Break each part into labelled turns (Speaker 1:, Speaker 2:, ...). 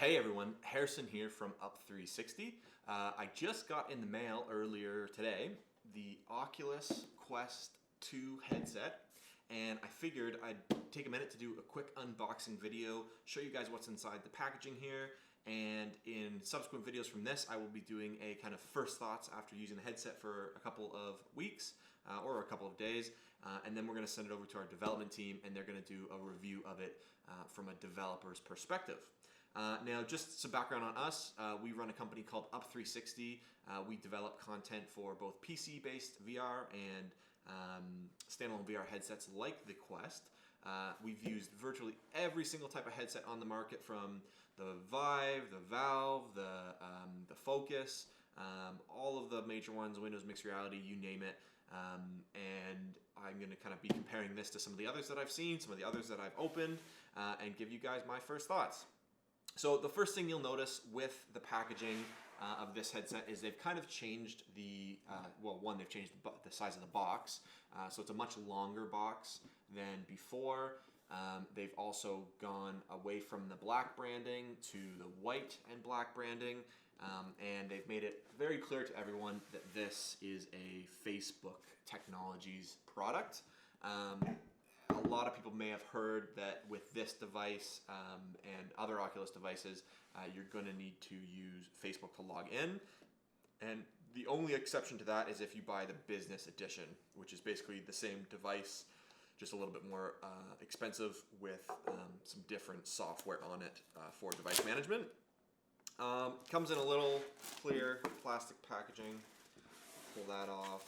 Speaker 1: Hey everyone, Harrison here from Up360. I just got in the mail earlier today the Oculus Quest 2 headset, and I figured I'd take a minute to do a quick unboxing video, show you guys what's inside the packaging here, and in subsequent videos from this I will be doing a kind of first thoughts after using the headset for a couple of weeks or a couple of days, and then we're going to send it over to our development team and they're going to do a review of it from a developer's perspective. Now, just some background on us. We run a company called Up360. We develop content for both PC-based VR and standalone VR headsets like the Quest. We've used virtually every single type of headset on the market, from the Vive, the Valve, the Focus, all of the major ones, Windows Mixed Reality, you name it. And I'm going to kind of be comparing this to some of the others that I've seen, some of the others that I've opened, and give you guys my first thoughts. So the first thing you'll notice with the packaging of this headset is they've kind of changed the, they've changed the size of the box. So it's a much longer box than before. They've also gone away from the black branding to the white and black branding. And they've made it very clear to everyone that this is a Facebook Technologies product. A lot of people may have heard that with this device and other Oculus devices, you're going to need to use Facebook to log in. And the only exception to that is if you buy the business edition, which is basically the same device, just a little bit more expensive with some different software on it for device management. Comes in a little clear plastic packaging. Pull that off.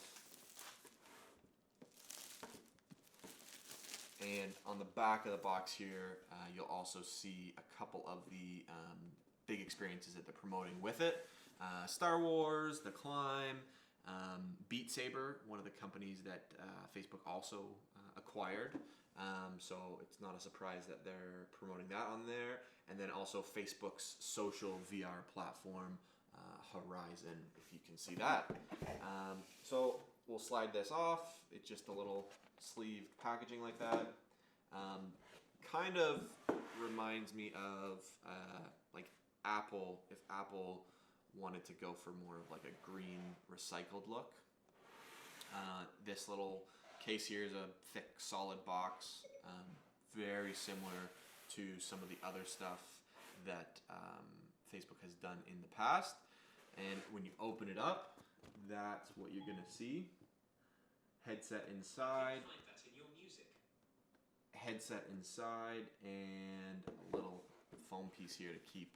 Speaker 1: And on the back of the box here, you'll also see a couple of the big experiences that they're promoting with it. Star Wars, The Climb, Beat Saber, one of the companies that Facebook also acquired. So it's not a surprise that they're promoting that on there. And then also Facebook's social VR platform, Horizon, if you can see that. So we'll slide this off. It's just a little sleeved packaging like that. Kind of reminds me of like Apple, if Apple wanted to go for more of like a green recycled look. This little case here is a thick solid box, very similar to some of the other stuff that Facebook has done in the past. And when you open it up, that's what you're gonna see. Headset inside. Headset inside, and a little foam piece here to keep,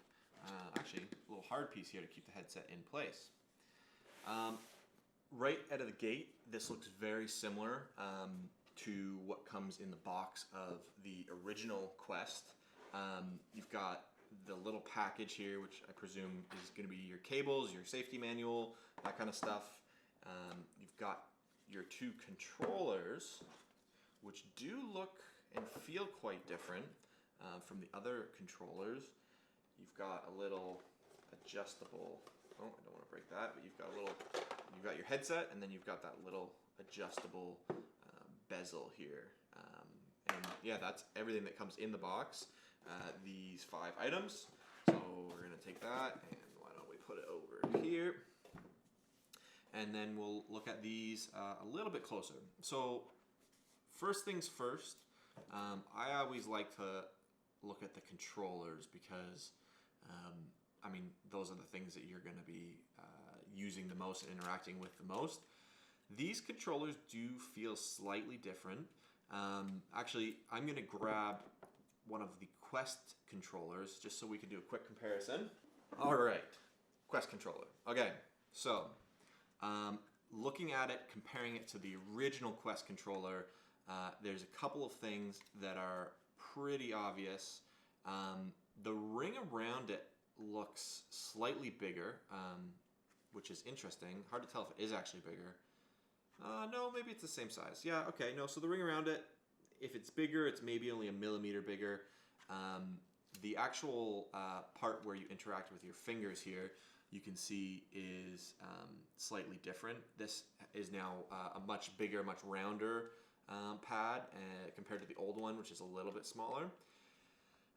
Speaker 1: actually a little hard piece here to keep the headset in place. Right out of the gate, this looks very similar to what comes in the box of the original Quest. You've got the little package here, which I presume is going to be your cables, your safety manual, that kind of stuff. You've got your two controllers, which do look and feel quite different from the other controllers. You've got a little adjustable, oh, I don't want to break that, but you've got your headset, and then you've got that little adjustable bezel here. And yeah, that's everything that comes in the box. These 5 items. So we're gonna take that, and why don't we put it over here? And then we'll look at these a little bit closer. So first things first, I always like to look at the controllers because, I mean, those are the things that you're going to be using the most and interacting with the most. These controllers do feel slightly different. Actually, I'm going to grab one of the Quest controllers just so we can do a quick comparison. All right, Quest controller. Okay, so looking at it, comparing it to the original Quest controller, there's a couple of things that are pretty obvious. The ring around it looks slightly bigger, which is interesting. Hard to tell if it is actually bigger. No, maybe it's the same size. Yeah, okay, no, so the ring around it, if it's bigger, it's maybe only a millimeter bigger. The actual part where you interact with your fingers here, you can see is slightly different. This is now a much bigger, much rounder pad compared to the old one, which is a little bit smaller.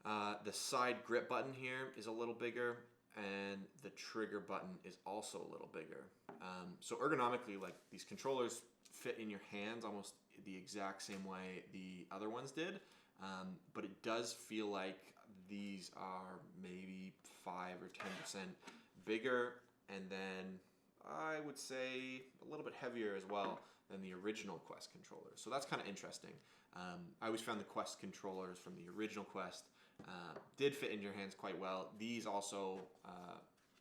Speaker 1: The side grip button here is a little bigger, and the trigger button is also a little bigger. So ergonomically, like, these controllers fit in your hands almost the exact same way the other ones did, but it does feel like these are maybe 5 or 10% bigger, and then I would say a little bit heavier as well than the original Quest controllers. So that's kind of interesting. I always found the Quest controllers from the original Quest did fit in your hands quite well. These also,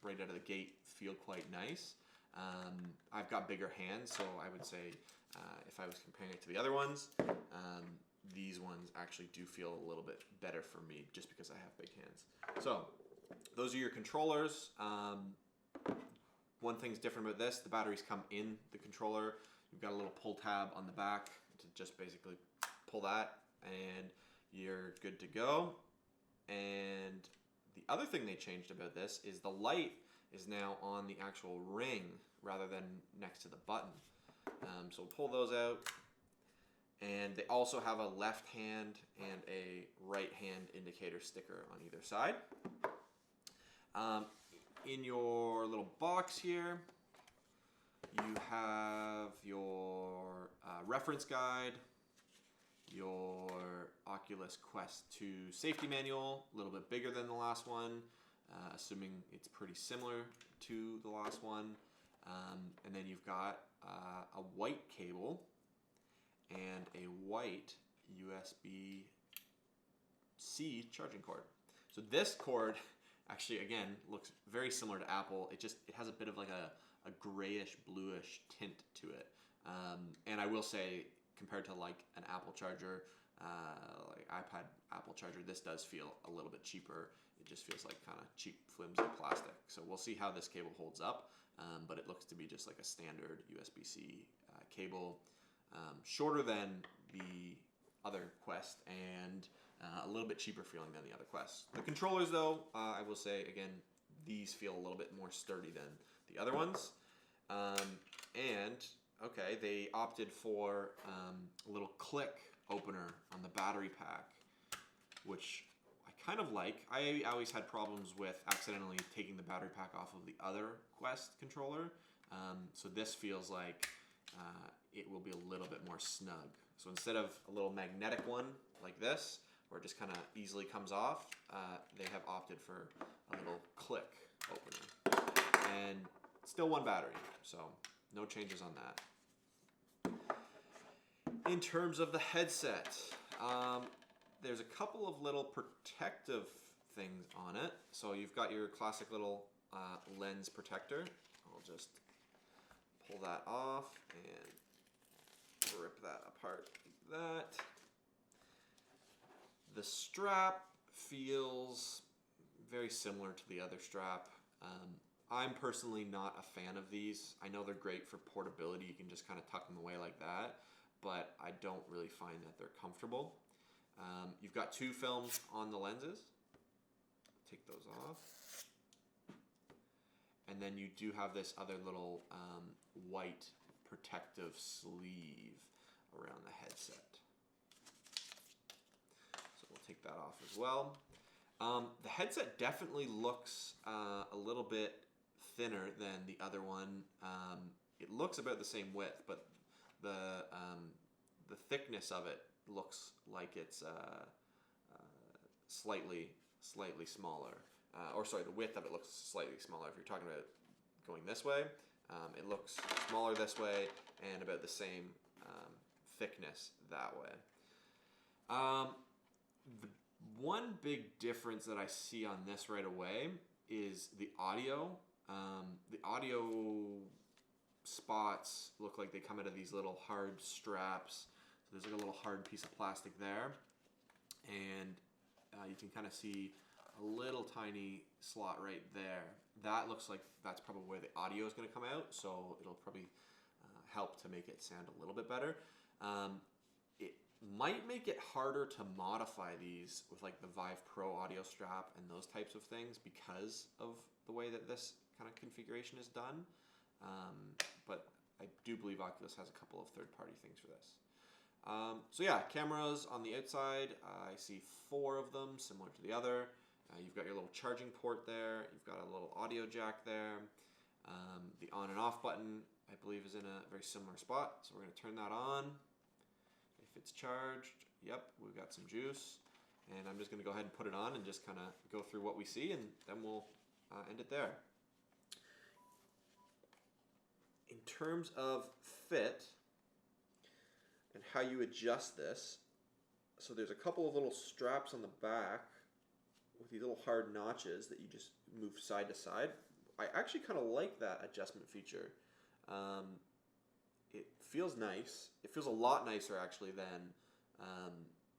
Speaker 1: right out of the gate, feel quite nice. I've got bigger hands, so I would say if I was comparing it to the other ones, these ones actually do feel a little bit better for me just because I have big hands. So those are your controllers. One thing's different about this, the batteries come in the controller. You've got a little pull tab on the back to just basically pull that and you're good to go. And the other thing they changed about this is the light is now on the actual ring rather than next to the button. So pull those out, and they also have a left hand and a right hand indicator sticker on either side. In your little box here, you have your reference guide, your Oculus Quest 2 safety manual, a little bit bigger than the last one, assuming it's pretty similar to the last one. And then you've got a white cable and a white USB-C charging cord. So this cord actually, again, looks very similar to Apple. It has a bit of like a grayish bluish tint to it. And I will say, compared to like an Apple charger, like iPad Apple charger, this does feel a little bit cheaper. It just feels like kind of cheap, flimsy plastic. So we'll see how this cable holds up, but it looks to be just like a standard USB-C cable, shorter than the other Quest and a little bit cheaper feeling than the other Quests. The controllers though, I will say again, these feel a little bit more sturdy than the other ones. And okay, they opted for a little click opener on the battery pack, which I kind of like. I always had problems with accidentally taking the battery pack off of the other Quest controller. So this feels like it will be a little bit more snug. So instead of a little magnetic one like this, where it just kind of easily comes off, they have opted for a little click opener. And still one battery, so no changes on that. In terms of the headset, there's a couple of little protective things on it. So you've got your classic little lens protector. I'll just pull that off and rip that apart like that. The strap feels very similar to the other strap. I'm personally not a fan of these. I know they're great for portability. You can just kind of tuck them away like that, but I don't really find that they're comfortable. You've got 2 films on the lenses. Take those off. And then you do have this other little white protective sleeve around the headset. So we'll take that off as well. The headset definitely looks a little bit thinner than the other one. It looks about the same width, but the thickness of it looks like it's slightly smaller. Or sorry, the width of it looks slightly smaller. If you're talking about going this way, it looks smaller this way and about the same thickness that way. The one big difference that I see on this right away is the audio. The audio spots look like they come out of these little hard straps. So there's like a little hard piece of plastic there. And you can kind of see a little tiny slot right there. That looks like that's probably where the audio is going to come out. So it'll probably help to make it sound a little bit better. It might make it harder to modify these with like the Vive Pro audio strap and those types of things because of the way that this kind of configuration is done. But I do believe Oculus has a couple of third-party things for this. So yeah, cameras on the outside, I see 4 of them, similar to the other. You've got your little charging port there. You've got a little audio jack there. The on and off button, I believe, is in a very similar spot. So we're going to turn that on. If it's charged, yep, we've got some juice. And I'm just going to go ahead and put it on and just kind of go through what we see, and then we'll end it there. In terms of fit and how you adjust this, so there's a couple of little straps on the back with these little hard notches that you just move side to side. I actually kind of like that adjustment feature. It feels nice. It feels a lot nicer actually than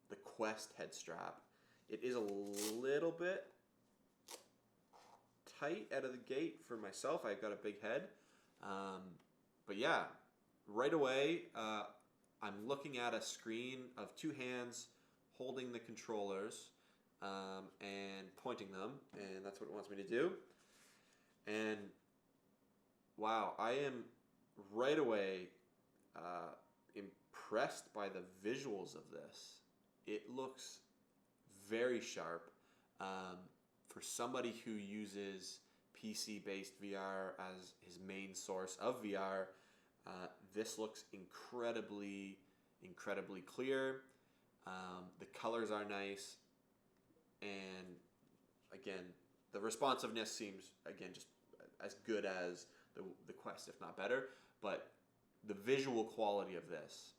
Speaker 1: the Quest head strap. It is a little bit tight out of the gate for myself. I've got a big head. But yeah, right away, I'm looking at a screen of 2 hands holding the controllers and pointing them, and that's what it wants me to do. And wow, I am right away impressed by the visuals of this. It looks very sharp. For somebody who uses PC-based VR as his main source of VR, this looks incredibly clear. The colors are nice, and again, the responsiveness seems, again, just as good as the Quest, if not better. But the visual quality of this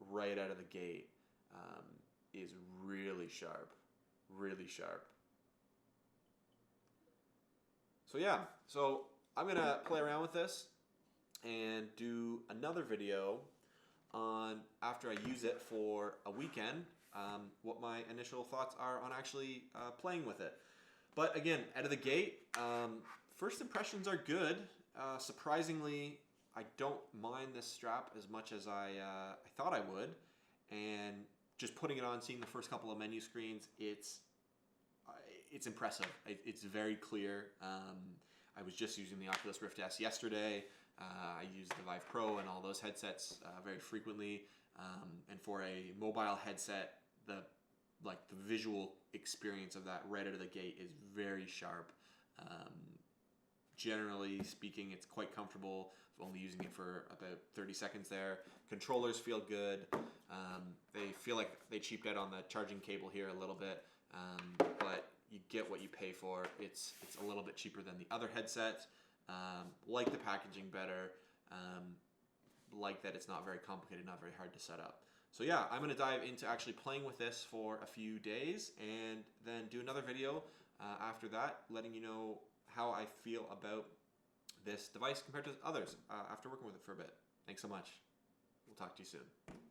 Speaker 1: right out of the gate is really sharp, really sharp. So yeah, so I'm gonna play around with this and do another video on, after I use it for a weekend, what my initial thoughts are on actually playing with it. But again, out of the gate, first impressions are good. Surprisingly, I don't mind this strap as much as I thought I would. And just putting it on, seeing the first couple of menu screens, it's impressive. It's very clear. I was just using the Oculus Rift S yesterday. I use the Vive Pro and all those headsets very frequently. And for a mobile headset, the visual experience of that right out of the gate is very sharp. Generally speaking, it's quite comfortable. Only using it for about 30 seconds there. Controllers feel good. They feel like they cheaped out on the charging cable here a little bit, but you get what you pay for. It's a little bit cheaper than the other headset. Like the packaging better. Like that it's not very complicated, not very hard to set up. So yeah, I'm going to dive into actually playing with this for a few days and then do another video after that, letting you know how I feel about this device compared to others after working with it for a bit. Thanks so much. We'll talk to you soon.